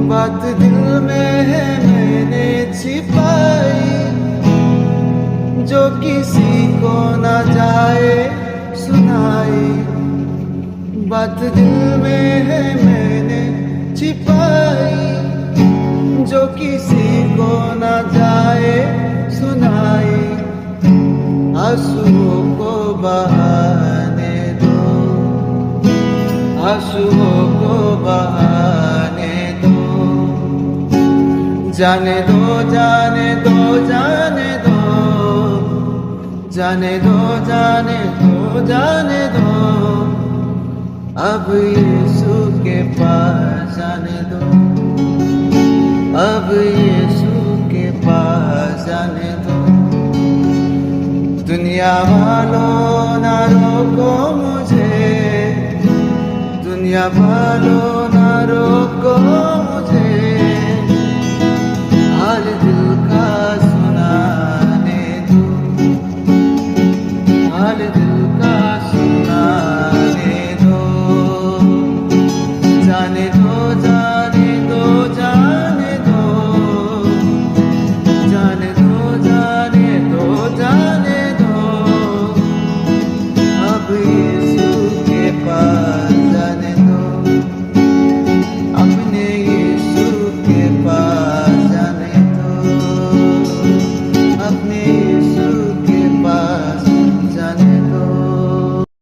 बात दिल में है मैंने छिपाई, जो किसी को न जाए सुनाई। बात दिल में है मैंने छिपाई, जो किसी को न जाए सुनाई। आंसुओं को बहाने दो, आंसुओं को बहाने दो। जाने दो जाने दो जाने दो, जाने दो जाने दो जाने दो। अब यीशु के पास जाने दो, अब यीशु के पास जाने दो। दुनिया वालों ना रोको मुझे, दुनिया वालों ना रोको